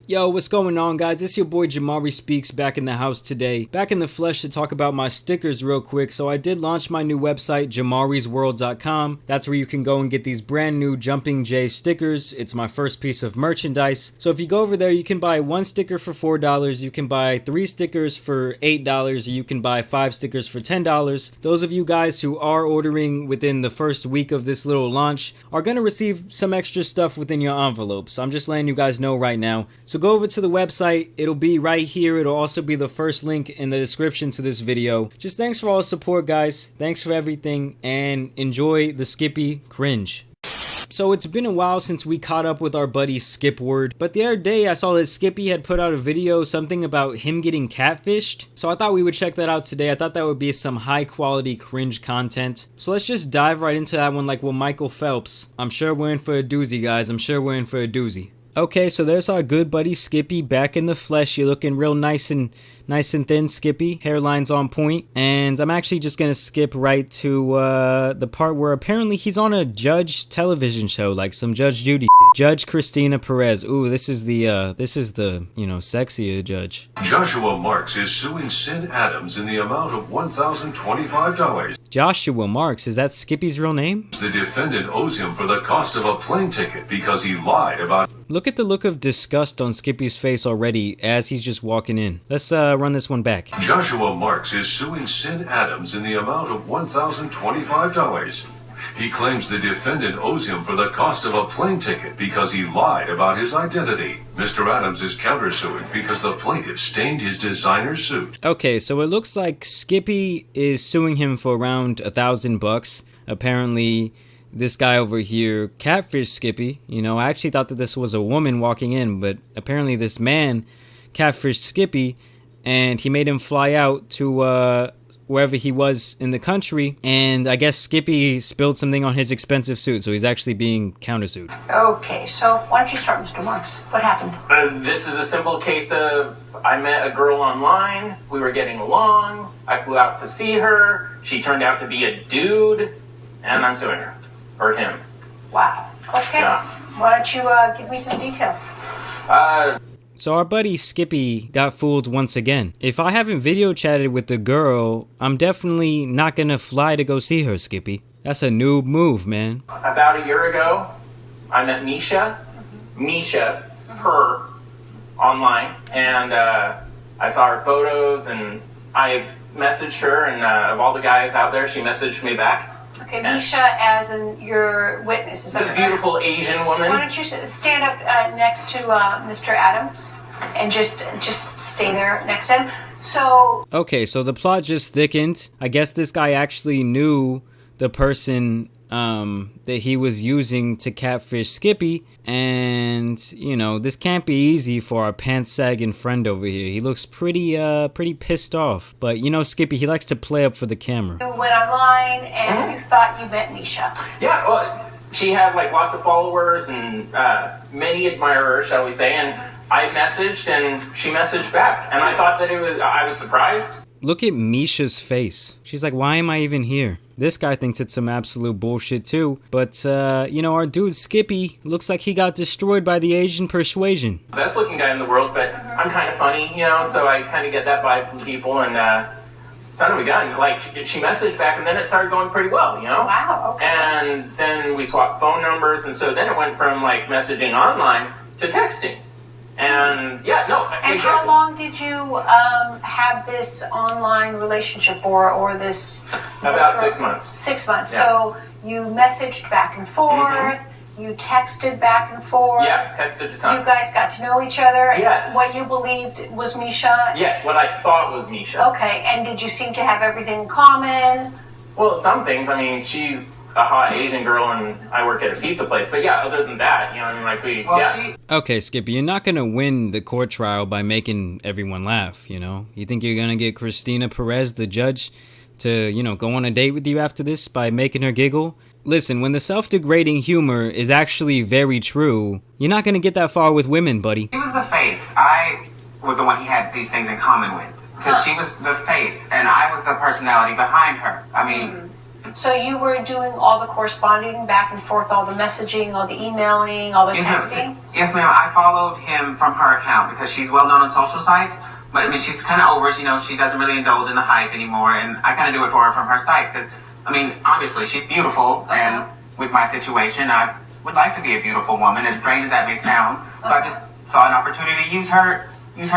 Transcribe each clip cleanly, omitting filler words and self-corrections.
Yo, what's going on, guys? It's your boy Jamari Speaks back in the house today. Back in the flesh to talk about my stickers real quick. So I did launch my new website, jamarisworld.com. That's where you can go and get these brand new Jumping Jay stickers. It's my first piece of merchandise. So if you go over there, you can buy one sticker for $4, you can buy 3 stickers for $8, or you can buy 5 stickers for $10. Those of you guys who are ordering within the first week of this little launch are going to receive some extra stuff within your envelopes. I'm just letting you guys know right now. So go over to the website, it'll be right here. It'll also be the first link in the description to this video. Just thanks for all the support, guys. Thanks for everything, and enjoy the Skippy cringe. So it's been a while since we caught up with our buddy Skipward, but the other day I saw that Skippy had put out a video, something about him getting catfished. So I thought we would check that out today. I thought that would be some high quality cringe content. So let's just dive right into that one like Michael Phelps. I'm sure we're in for a doozy, guys. I'm sure we're in for a doozy. Okay, so there's our good buddy Skippy back in the flesh. You're looking real nice and thin, Skippy. Hairline's on point. And I'm actually just gonna skip right to the part where apparently he's on a Judge television show, like some Judge Judy. Judge Christina Perez. Ooh, this is the you know, sexier judge. Joshua Marks is suing Sin Adams in the amount of $1,025. Joshua Marks, is that Skippy's real name? The defendant owes him for the cost of a plane ticket because he lied about... Look at the look of disgust on Skippy's face already as he's just walking in. Let's run this one back. Joshua Marks is suing Sin Adams in the amount of $1,025. He claims the defendant owes him for the cost of a plane ticket because he lied about his identity. Mr. Adams is countersuing because the plaintiff stained his designer suit. Okay, so it looks like Skippy is suing him for around $1,000. Apparently, this guy over here catfished Skippy. You know, I actually thought that this was a woman walking in, but apparently this man catfished Skippy, and he made him fly out to wherever he was in the country, and I guess Skippy spilled something on his expensive suit, so he's actually being countersued. Okay, so why don't you start, Mr. Marks? What happened? This is a simple case of I met a girl online, we were getting along, I flew out to see her, she turned out to be a dude, and I'm suing her. Or him. Wow. Okay. Yeah. Why don't you give me some details? So our buddy Skippy got fooled once again. If I haven't video chatted with the girl, I'm definitely not gonna fly to go see her, Skippy. That's a noob move, man. About a year ago, I met Misha, her, online, and I saw her photos, and I messaged her, and of all the guys out there, she messaged me back. Okay, Misha as in your witness. Is that The beautiful Asian woman. Why don't you stand up next to Mr. Adams and just stay there next to him? So... Okay, so the plot just thickened. I guess this guy actually knew the person that he was using to catfish Skippy, and you know, this can't be easy for our pants-sagging friend over here. He looks pretty pissed off, but you know, Skippy, he likes to play up for the camera. You went online and you thought you met Misha. Yeah, well, she had like lots of followers and many admirers, shall we say, and I messaged and she messaged back, and I thought that I was surprised. Look at Misha's face. She's like, why am I even here? This guy thinks it's some absolute bullshit too. But, you know, our dude Skippy looks like he got destroyed by the Asian persuasion. Best looking guy in the world, but I'm kind of funny, you know, so I kind of get that vibe from people, and son of a gun, like, she messaged back, and then it started going pretty well, you know? Wow, okay. And then we swapped phone numbers, and so then it went from, like, messaging online to texting. And, yeah, no. And how long did you have this online relationship for, or this... About 6 months. 6 months. Yeah. So you messaged back and forth, you texted back and forth. Yeah, texted a ton. You guys got to know each other. Yes. What you believed was Misha. Yes, what I thought was Misha. Okay, and did you seem to have everything in common? Well, some things. I mean, she's a hot Asian girl and I work at a pizza place. But yeah, other than that, you know, I mean, like yeah. Okay, Skippy, you're not gonna win the court trial by making everyone laugh, you know? You think you're gonna get Christina Perez, the judge, to, you know, go on a date with you after this by making her giggle? Listen, when the self-degrading humor is actually very true, you're not gonna get that far with women, buddy. She was the face. I was the one he had these things in common with. Because she was the face, and I was the personality behind her. I mean, So you were doing all the corresponding back and forth, all the messaging, all the emailing, all the texting? Yes, ma'am. I followed him from her account because she's well known on social sites. But I mean, she's kind of over it. You know, she doesn't really indulge in the hype anymore. And I kind of do it for her from her site because, I mean, obviously she's beautiful. And with my situation, I would like to be a beautiful woman, as strange as that may sound. So I just saw an opportunity to use her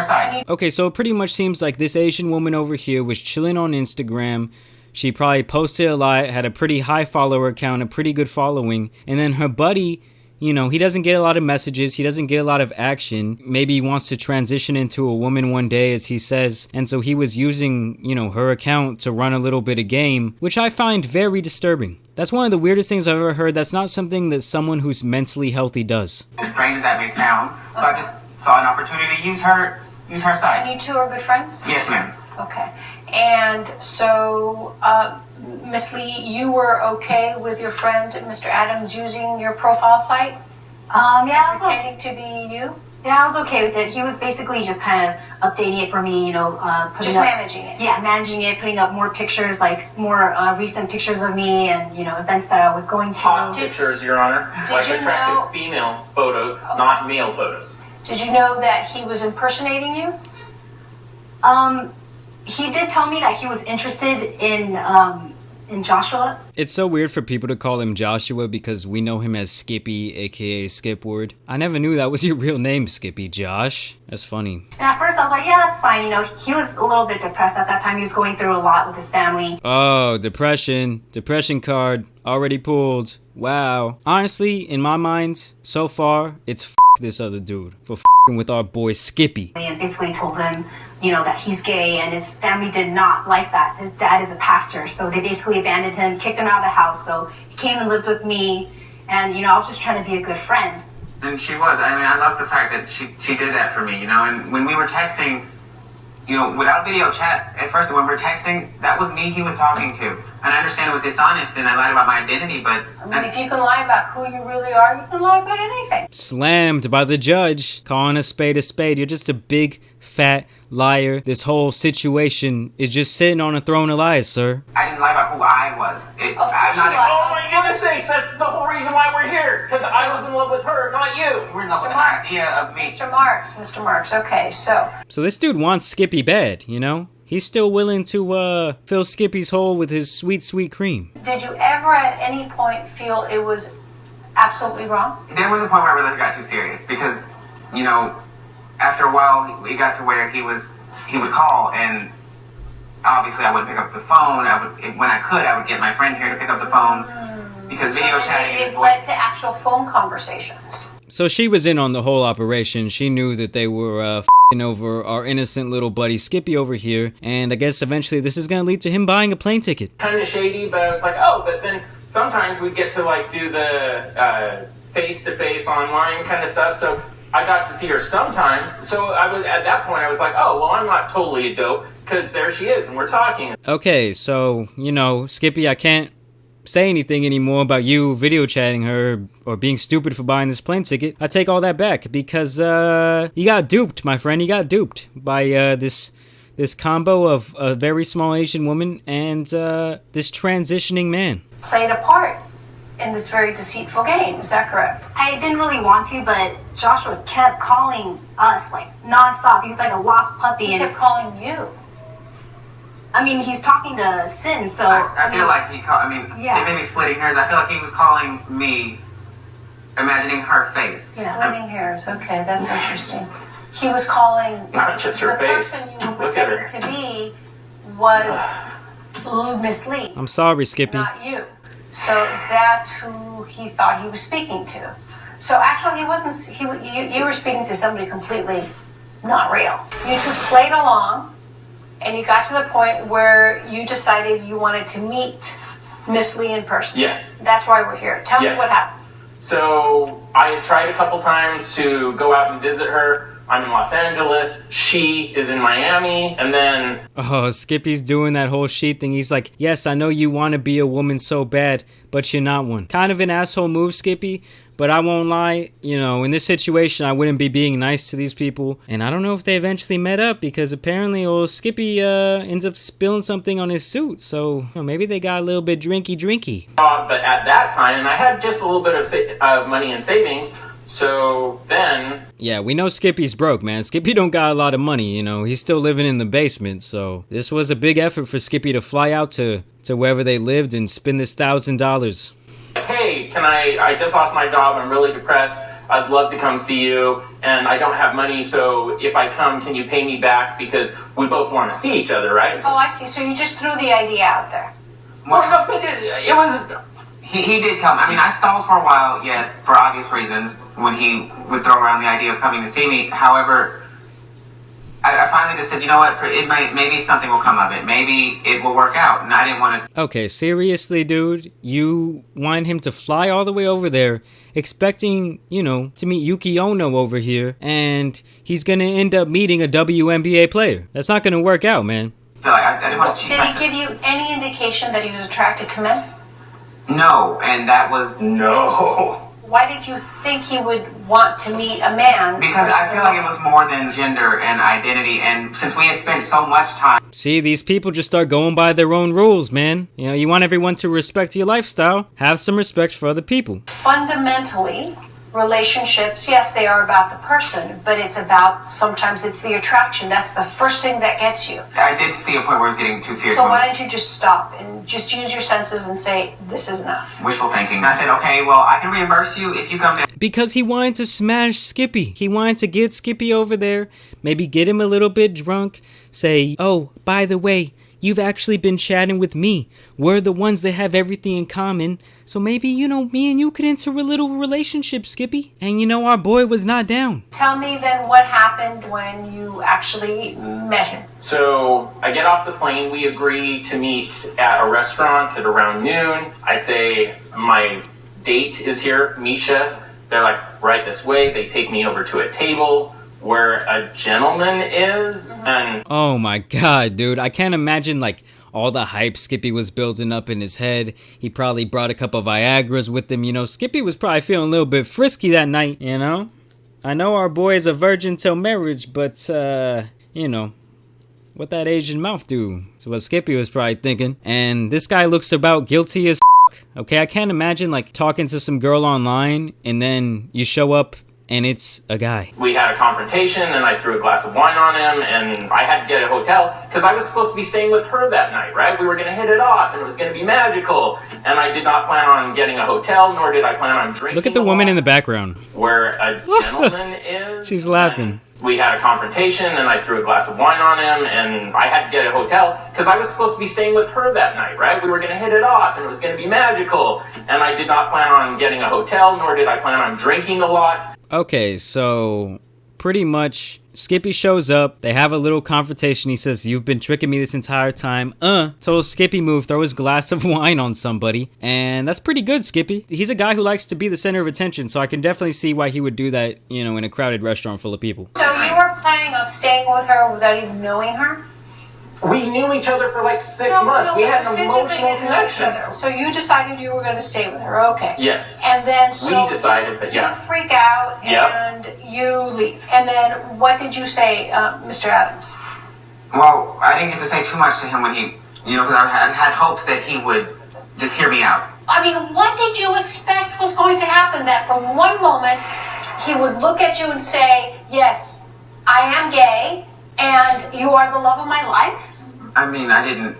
site. Okay, so it pretty much seems like this Asian woman over here was chilling on Instagram. She probably posted a lot, had a pretty high follower count, a pretty good following. And then her buddy, you know, he doesn't get a lot of messages. He doesn't get a lot of action. Maybe he wants to transition into a woman one day, as he says. And so he was using, you know, her account to run a little bit of game, which I find very disturbing. That's one of the weirdest things I've ever heard. That's not something that someone who's mentally healthy does. As strange as that may sound, so I just saw an opportunity to use her site. And you two are good friends? Yes, ma'am. Okay. And so, Miss Lee, you were okay with your friend, Mr. Adams, using your profile site? Yeah, I was Pretending to be you? Yeah, I was okay with it. He was basically just kind of updating it for me, you know, putting Just up, managing it? Yeah, managing it, putting up more pictures, like more recent pictures of me and, you know, events that I was going to. Hot pictures, Your Honor. Like you attractive know- female photos, not male photos. Did you know that he was impersonating you? He did tell me that he was interested in Joshua. It's so weird for people to call him Joshua because we know him as Skippy, aka Skipward. I never knew that was your real name, Skippy. Josh? That's funny. And at first I was like, yeah, that's fine. You know, he was a little bit depressed at that time. He was going through a lot with his family. Oh, depression. Depression card. Already pulled. Wow. Honestly, in my mind, so far, it's f*** this other dude for f***ing with our boy Skippy. And basically told him, you know, that he's gay, and his family did not like that. His dad is a pastor, so they basically abandoned him, kicked him out of the house. So he came and lived with me, and, you know, I was just trying to be a good friend. And she was. I mean, I love the fact that she did that for me, you know. And when we were texting, you know, without video chat, at first when we were texting, that was me he was talking to. And I understand it was dishonest and I lied about my identity, but... I mean, if you can lie about who you really are, you can lie about anything. Slammed by the judge, calling a spade a spade. You're just a big, fat liar. This whole situation is just sitting on a throne of lies, sir. I didn't lie about who I was. I'm course not... you lied. Oh my goodness sakes, that's the whole reason why we're here. Because I was in love with her, not you. We're in love with Mr. an Marks. idea of me. Mr. Marks, okay, so. So this dude wants Skippy bad, you know? He's still willing to fill Skippy's hole with his sweet, sweet cream. Did you ever at any point feel it was absolutely wrong? There was a point where I realized it got too serious because, you know, after a while, it got to where he would call, and obviously I wouldn't pick up the phone. When I would get my friend here to pick up the phone because video chatting. It led to actual phone conversations. So she was in on the whole operation. She knew that they were f***ing over our innocent little buddy Skippy over here, and I guess eventually this is gonna lead to him buying a plane ticket. Kind of shady, but I was like, oh, but then sometimes we'd get to like do the face-to-face online kind of stuff, so I got to see her sometimes. So at that point I was like, oh, well, I'm not totally a dope, because there she is and we're talking. Okay, so, you know, Skippy, I can't say anything anymore about you video chatting her or being stupid for buying this plane ticket. I take all that back because you got duped, my friend. You got duped by this combo of a very small Asian woman and this transitioning man. Played a part in this very deceitful game, is that correct? I didn't really want to, but Joshua kept calling us, like, nonstop. He was like a lost puppy. He And kept calling you. I mean, he's talking to Sin, so... I feel like he called, Yeah. It may be splitting hairs. I feel like he was calling me, imagining her face. Yeah. Splitting hairs, okay, that's interesting. He was calling Not just her the face. person you Look at her. pretended to be was Miss Lee, I'm sorry, Skippy. not you. So that's who he thought he was speaking to. So actually, he wasn't. You were speaking to somebody completely not real. You two played along, and you got to the point where you decided you wanted to meet Miss Lee in person. Yes. That's why we're here. Tell me Yes. what happened. So I had tried a couple times to go out and visit her. I'm in Los Angeles, she is in Miami, and then... Oh, Skippy's doing that whole she thing. He's like, yes, I know you want to be a woman so bad, but you're not one. Kind of an asshole move, Skippy, But I won't lie, you know, in this situation, I wouldn't be being nice to these people. And I don't know if they eventually met up because apparently old Skippy ends up spilling something on his suit. So you know, maybe they got a little bit drinky. But at that time, and I had just a little bit of money in savings. So then... Yeah, we know Skippy's broke, man. Skippy don't got a lot of money, you know. He's still living in the basement, so... This was a big effort for Skippy to fly out to wherever they lived and spend this $1,000. Hey, I just lost my job, I'm really depressed, I'd love to come see you, and I don't have money, so if I come, can you pay me back? Because we both want to see each other, right? Oh, I see. So you just threw the idea out there. Well, no, but it was... He did tell me. I mean, I stalled for a while, yes, for obvious reasons, when he would throw around the idea of coming to see me. However, I finally just said, you know what, maybe something will come of it. Maybe it will work out, and I didn't want to... Okay, seriously, dude? You want him to fly all the way over there, expecting, you know, to meet Yuki Ono over here, and he's gonna end up meeting a WNBA player. That's not gonna work out, man. I didn't want to cheat Did myself. he give you any indication that he was attracted to men? No, and that was... No. Why did you think he would want to meet a man? Because I feel like it was more than gender and identity, and since we had spent so much time... See, these people just start going by their own rules, man. You know, you want everyone to respect your lifestyle. Have some respect for other people. Fundamentally, relationships, yes, they are about the person, but sometimes it's the attraction. That's the first thing that gets you. I did see a point where it was getting too serious. So why don't you just stop and just use your senses and say, this is enough? Wishful thinking. And I said, okay, well, I can reimburse you if you come down. Because he wanted to smash Skippy. He wanted to get Skippy over there, maybe get him a little bit drunk, say, oh, by the way, you've actually been chatting with me. We're the ones that have everything in common. So maybe, you know, me and you could enter a little relationship, Skippy. And you know, our boy was not down. Tell me then what happened when you actually met him. So I get off the plane, we agree to meet at a restaurant at around noon. I say, my date is here, Misha. They're like, right this way. They take me over to a table where a gentleman is, and... Oh my god, dude. I can't imagine, like, all the hype Skippy was building up in his head. He probably brought a couple of Viagras with him, you know. Skippy was probably feeling a little bit frisky that night, you know. I know our boy is a virgin till marriage, but, you know, what that Asian mouth do? Is what Skippy was probably thinking. And this guy looks about guilty as okay? I can't imagine, like, talking to some girl online, and then you show up and it's a guy. We had a confrontation, and I threw a glass of wine on him, and I had to get a hotel, because I was supposed to be staying with her that night, right? We were going to hit it off, and it was going to be magical, and I did not plan on getting a hotel, nor did I plan on drinking. Look at the woman in the background. Where a gentleman is. She's laughing. We had a confrontation, and I threw a glass of wine on him, and I had to get a hotel, because I was supposed to be staying with her that night, right? We were going to hit it off, and it was going to be magical, and I did not plan on getting a hotel, nor did I plan on drinking a lot. Okay, so pretty much Skippy shows up. They have a little confrontation. He says, you've been tricking me this entire time. Total Skippy move, throw his glass of wine on somebody. And that's pretty good, Skippy. He's a guy who likes to be the center of attention, so I can definitely see why he would do that, you know, in a crowded restaurant full of people. So you were planning on staying with her without even knowing her? We knew each other for like 6 months. We had an emotional connection. So you decided you were going to stay with her, okay. Yes. And then so we decided that, yeah. You freak out and you leave. And then what did you say, Mr. Adams? Well, I didn't get to say too much to him when he, you know, because I had hopes that he would just hear me out. I mean, what did you expect was going to happen? That from one moment, he would look at you and say, yes, I am gay, and you are the love of my life? I mean, I didn't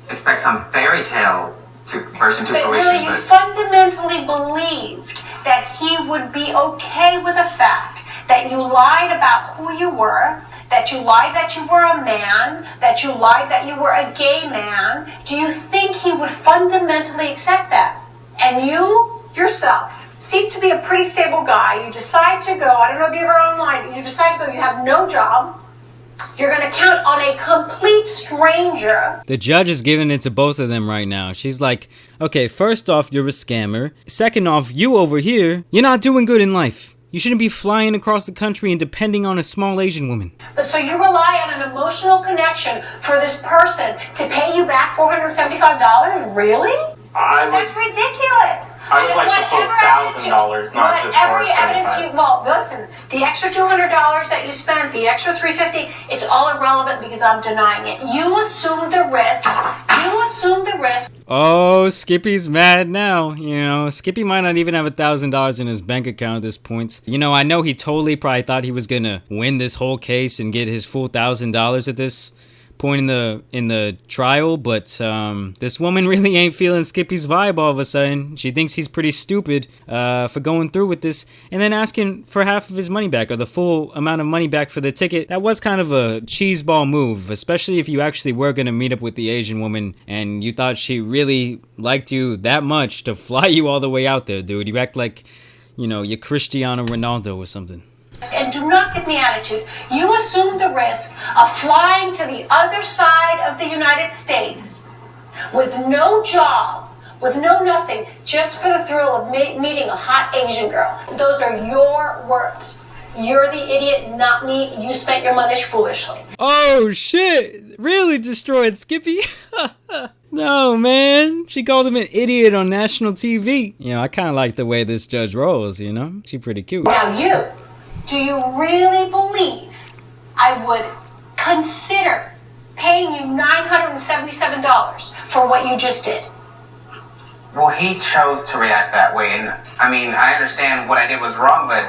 expect some fairy tale to burst into fruition, really, you fundamentally believed that he would be okay with the fact that you lied about who you were, that you lied that you were a man, that you lied that you were a gay man. Do you think he would fundamentally accept that? And you, yourself, seem to be a pretty stable guy. You decide to go, I don't know if you're ever online, you decide to go, you have no job. You're going to count on a complete stranger. The judge is giving it to both of them right now. She's like, okay, first off, you're a scammer. Second off, you over here, you're not doing good in life. You shouldn't be flying across the country and depending on a small Asian woman. But so you rely on an emotional connection for this person to pay you back $475? Really? That's ridiculous. I would like the full $1,000, not just every evidence $475. well, listen, the extra $200 that you spent, the extra $350, it's all irrelevant because I'm denying it. You assume the risk. You assume the risk. Oh, Skippy's mad now. You know, Skippy might not even have $1,000 in his bank account at this point. You know, I know he totally probably thought he was gonna win this whole case and get his full $1,000 at this point in the trial, but this woman really ain't feeling Skippy's vibe all of a sudden. She thinks he's pretty stupid for going through with this and then asking for half of his money back, or the full amount of money back for the ticket. That was kind of a cheeseball move, especially if you actually were gonna meet up with the Asian woman and you thought she really liked you that much to fly you all the way out there, dude. You act like, you know, you're Cristiano Ronaldo or something. And do not give me attitude. You assume the risk of flying to the other side of the United States with no job, with no nothing, just for the thrill of meeting a hot Asian girl. Those are your words. You're the idiot, not me. You spent your money foolishly. Oh shit! Really destroyed Skippy? No, man. She called him an idiot on national TV. You know, I kind of like the way this judge rolls, you know? She pretty cute. Now do you really believe I would consider paying you $977 for what you just did? Well, he chose to react that way, and I mean, I understand what I did was wrong, but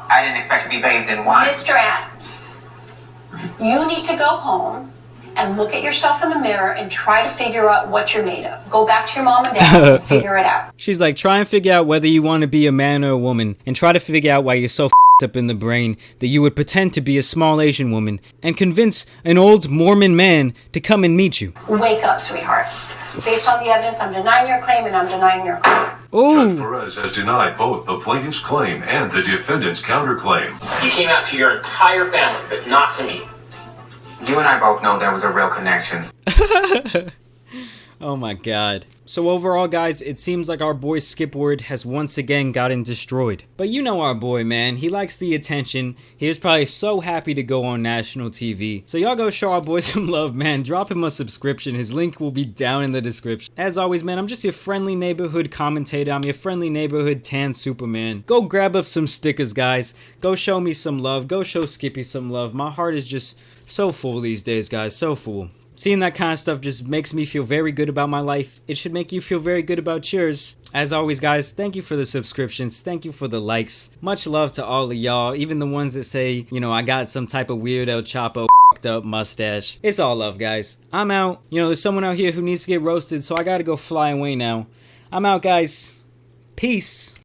I didn't expect to be bathed in wine. Mr. Adams, you need to go home and look at yourself in the mirror and try to figure out what you're made of. Go back to your mom and dad and figure it out. She's like, try and figure out whether you want to be a man or a woman, and try to figure out why you're so up in the brain that you would pretend to be a small Asian woman and convince an old Mormon man to come and meet you. Wake up, sweetheart. Based on the evidence, I'm denying your claim and I'm denying your claim. Judge Perez has denied both the plaintiff's claim and the defendant's counterclaim. You came out to your entire family, but not to me. You and I both know there was a real connection. Oh my god. So overall, guys, it seems like our boy Skipward has once again gotten destroyed. But you know our boy, man. He likes the attention. He was probably so happy to go on national TV. So y'all go show our boy some love, man. Drop him a subscription. His link will be down in the description. As always, man, I'm just your friendly neighborhood commentator. I'm your friendly neighborhood tan Superman. Go grab up some stickers, guys. Go show me some love. Go show Skippy some love. My heart is just so full these days, guys. So full. Seeing that kind of stuff just makes me feel very good about my life. It should make you feel very good about yours. As always, guys, thank you for the subscriptions. Thank you for the likes. Much love to all of y'all, even the ones that say, you know, I got some type of weird El Chapo f***ed up mustache. It's all love, guys. I'm out. You know, there's someone out here who needs to get roasted, so I gotta go fly away now. I'm out, guys. Peace.